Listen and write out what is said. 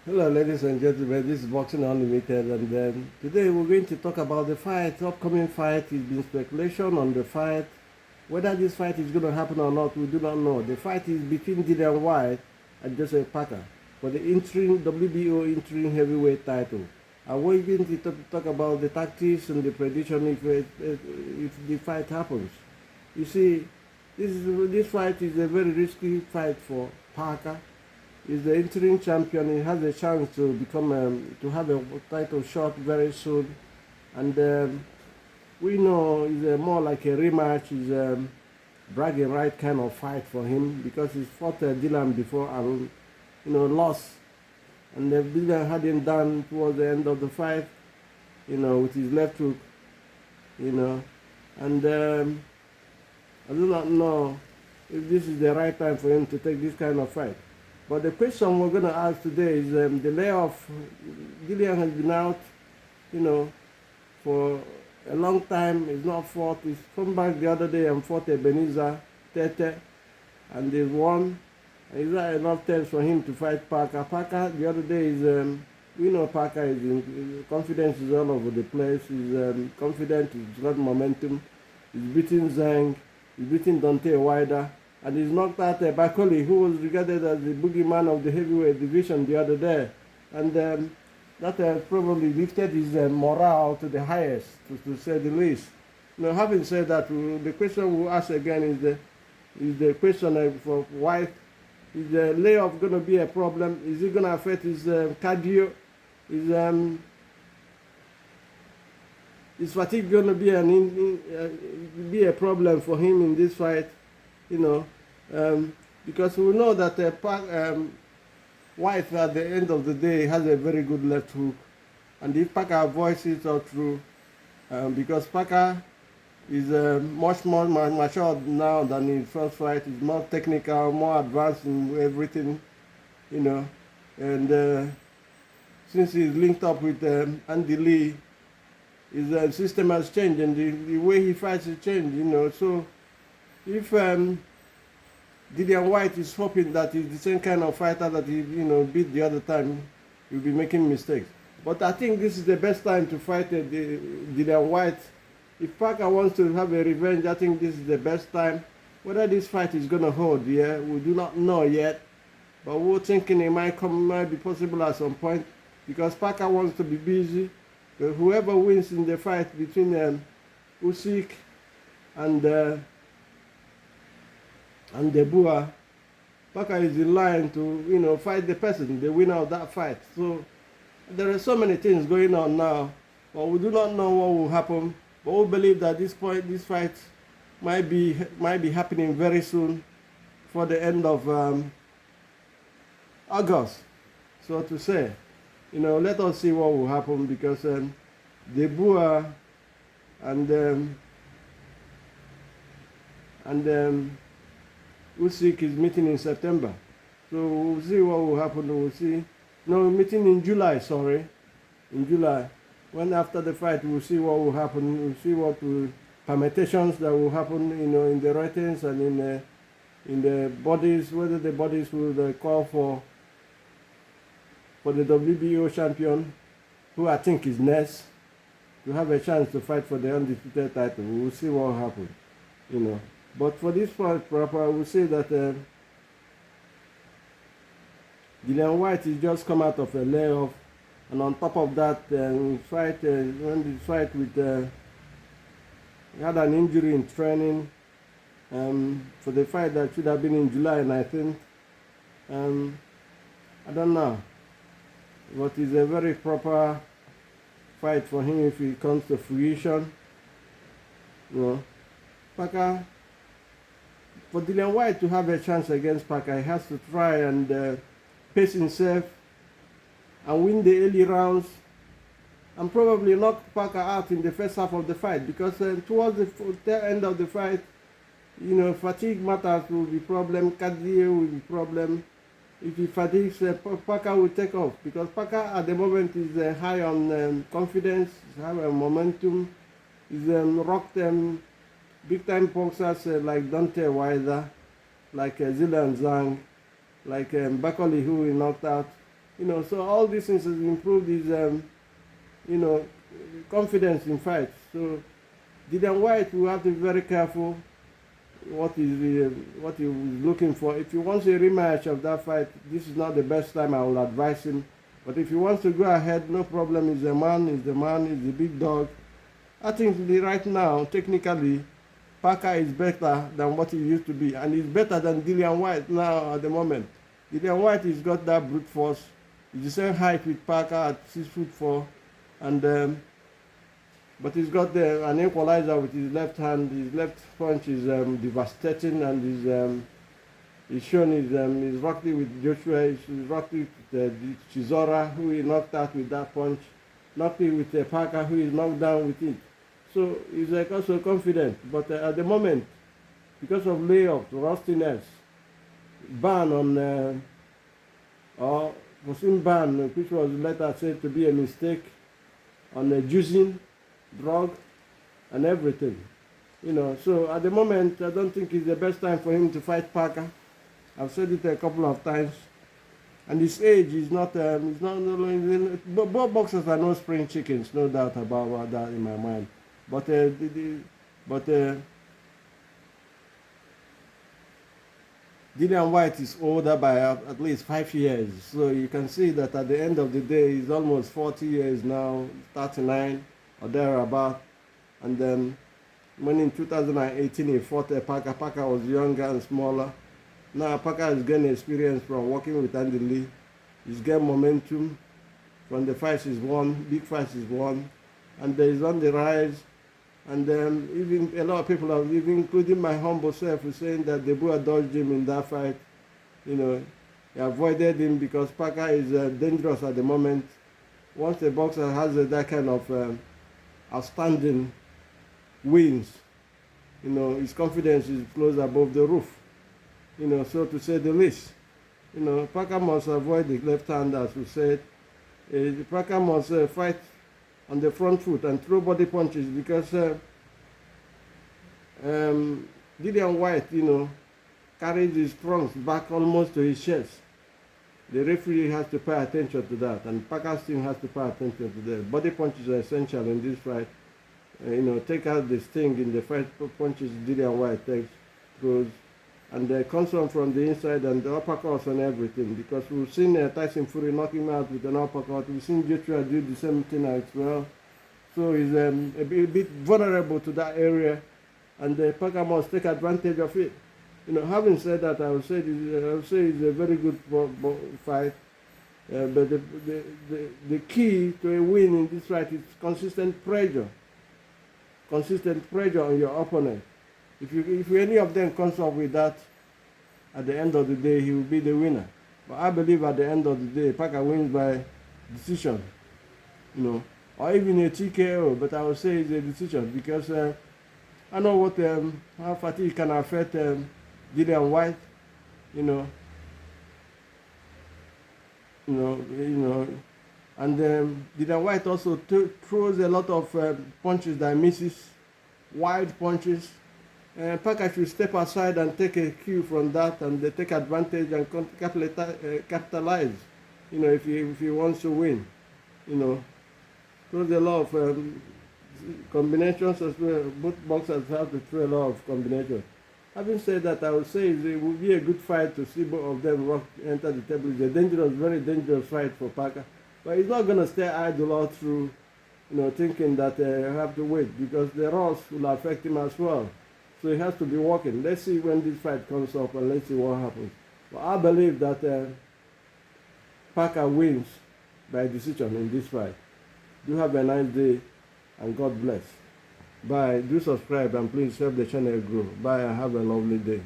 Hello, ladies and gentlemen. This is Boxing Unlimited, and today we're going to talk about the fight, upcoming fight. There's been speculation on the fight. Whether this fight is going to happen or not, we do not know. The fight is between Dillian and Joseph Parker for the interim WBO interim heavyweight title. And we're going to talk about the tactics and the prediction if the fight happens. You see, this fight is a very risky fight for Parker. He's the interim champion. He has a chance to become to have a title shot very soon, and we know it's more like a rematch. It's bragging right kind of fight for him because he's fought Dillian before and lost, and Dillian had him done towards the end of the fight, with his left hook, and I do not know if this is the right time for him to take this kind of fight. But the question we're going to ask today is the layoff. Dillian has been out, for a long time. He's not fought. He's come back the other day and fought Ebenezer Tete, and they won. Is that enough time for him to fight Parker? Parker the other day is, we know Parker is in, confidence is all over the place. He's confident. He's got momentum. He's beating Zhang. He's beating Whyte. And he's knocked out Bakole, who was regarded as the boogeyman of the heavyweight division the other day. And that probably lifted his morale to the highest, to say the least. Now, having said that, the question we'll ask again is the question for White. Is the layoff going to be a problem? Is it going to affect his cardio? Is fatigue going to be a problem for him in this fight? Because we know that White at the end of the day has a very good left hook, and if Parker avoids it all through, because Parker is much more matured now than in first fight. He's more technical, more advanced in everything, and since he's linked up with Andy Lee, his system has changed and the way he fights has changed, so if Dillian Whyte is hoping that he's the same kind of fighter that he beat the other time, he'll be making mistakes. But I think this is the best time to fight Dillian Whyte. If Parker wants to have a revenge, I think this is the best time. Whether this fight is going to hold, we do not know yet. But we're thinking it might be possible at some point because Parker wants to be busy. Whoever wins in the fight between Usyk and the Bua, Parker is in line to fight the person, the winner of that fight. So there are so many things going on now, but we do not know what will happen. But we believe that this fight might be happening very soon, for the end of August, so to say. Let us see what will happen because the Bua and Usyk is meeting in September. So we'll see what will happen. We'll see. No, meeting in July, sorry. In July. When after the fight, we'll see what will happen. We'll see what permutations that will happen, in the ratings and in the bodies, whether the bodies will call for the WBO champion, who I think is next, to have a chance to fight for the undisputed title. We'll see what will happen, But for this fight proper, I will say that Dillian Whyte has just come out of a layoff, and on top of that, when the fight with he had an injury in training for the fight that should have been in July, and I think I don't know, but it's a very proper fight for him if it comes to fruition. Parker. For Dillian Whyte to have a chance against Parker, he has to try and pace himself and win the early rounds and probably knock Parker out in the first half of the fight, because towards the end of the fight, fatigue matters will be problem, cardio will be problem. If he fatigues, Parker will take off, because Parker at the moment is high on confidence, high on momentum. He's rocked big time boxers like Whyte, like Zhang, like Bakole, who he knocked out. So all these things has improved his, you know, confidence in fights. So Dillian will have to be very careful what he was looking for. If he wants a rematch of that fight, this is not the best time. I will advise him. But if he wants to go ahead, no problem. He's the man. He's the big dog. I think right now, technically, Parker is better than what he used to be, and he's better than Dillian now at the moment. Dillian has got that brute force. He's the same height with Parker at 6'4", and but he's got an equalizer with his left hand. His left punch is devastating, and he's shown his rocky with Joshua. He's rocky with Chisora, who he knocked out with that punch. Knocked it with Parker, who is knocked down with it. So he's also confident. But at the moment, because of layoffs, rustiness, ban on, or was in ban, which was later said to be a mistake, on juicing, drug, and everything. So at the moment, I don't think it's the best time for him to fight Parker. I've said it a couple of times. And his age is not, both boxers are no spring chickens, no doubt about that in my mind. But Dillian is older by at least 5 years. So you can see that at the end of the day, he's almost 40 years now, 39 or thereabout. And then when in 2018 he fought Parker, Parker was younger and smaller. Now Parker has gained experience from working with Andy Lee. He's gained momentum from the fights he's won, big fights he's won, and he's on the rise. And even a lot of people, even including my humble self, were saying that the Debua dodged him in that fight. He avoided him because Parker is dangerous at the moment. Once a boxer has that kind of outstanding wins, his confidence is close above the roof. So to say the least. Parker must avoid the left hand, as we said. Parker must fight on the front foot and throw body punches, because Dillian carries his trunks back almost to his chest. The referee has to pay attention to that, and Parker's team has to pay attention to that. Body punches are essential in this fight. Take out the sting in the fight punches Dillian takes, throws, and the concern from the inside and the uppercuts and everything, because we've seen Tyson Fury knock him out with an uppercut. We've seen Joshua do the same thing as well. So he's a bit vulnerable to that area, and Parker must take advantage of it. Having said that, I would say it's a very good fight. But the key to a win in this fight is consistent pressure. Consistent pressure on your opponent. If any of them comes up with that, at the end of the day, he will be the winner. But I believe at the end of the day, Parker wins by decision, or even a TKO. But I would say it's a decision, because I know how fatigue can affect Dillian, and Dillian also throws a lot of punches that misses, wide punches. Parker should step aside and take a cue from that, and they take advantage and capitalize. If he wants to win, throws a lot of combinations as well. Both boxers have to throw a lot of combinations. Having said that, I would say it would be a good fight to see both of them enter the table. It's a dangerous, very dangerous fight for Parker, but he's not going to stay idle all through, thinking that he have to wait, because the rush will affect him as well. So he has to be working. Let's see when this fight comes up, and let's see what happens. But I believe that Parker wins by decision in this fight. Do have a nice day, and God bless. Bye. Do subscribe, and please help the channel grow. Bye, and have a lovely day.